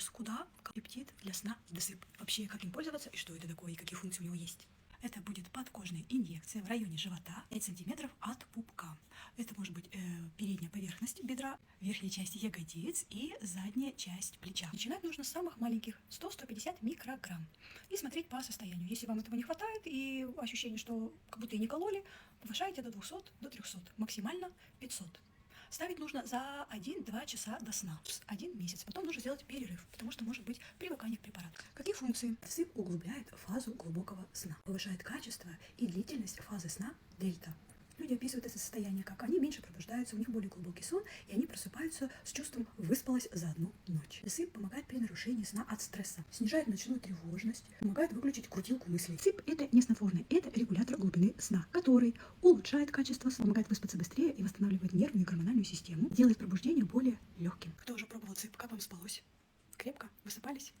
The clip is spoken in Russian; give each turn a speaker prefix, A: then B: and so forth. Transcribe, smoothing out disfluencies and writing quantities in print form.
A: вопрос, куда пептид для сна досып? Вообще, как им пользоваться и что это такое, и какие функции у него есть? Это будет подкожная инъекция в районе живота 5 см от пупка. Это может быть передняя поверхность бедра, верхняя часть ягодиц и задняя часть плеча. Начинать нужно с самых маленьких 100-150 микрограмм. И смотреть по состоянию. Если вам этого не хватает и ощущение, что как будто и не кололи, повышайте до 200, до 300, максимально 500. Ставить нужно за 1-2 часа до сна, 1 месяц. Потом нужно сделать перерыв, потому что может быть привыкание к препарату. Какие функции? Досып углубляет фазу глубокого сна, повышает качество и длительность фазы сна дельта. Люди описывают это состояние как они меньше пробуждаются, у них более глубокий сон, и они просыпаются с чувством «выспалась за одну ночь». Досып помогает при нарушении сна от стресса, снижает ночную тревожность, помогает выключить крутилку мыслей. Досып – это не снотворное, это регулятор глубины сна, который улучшает качество сна, помогает выспаться быстрее и восстанавливает нервную и гормональную систему, делает пробуждение более легким. Кто уже пробовал досып? Как вам спалось? Крепко? Высыпались?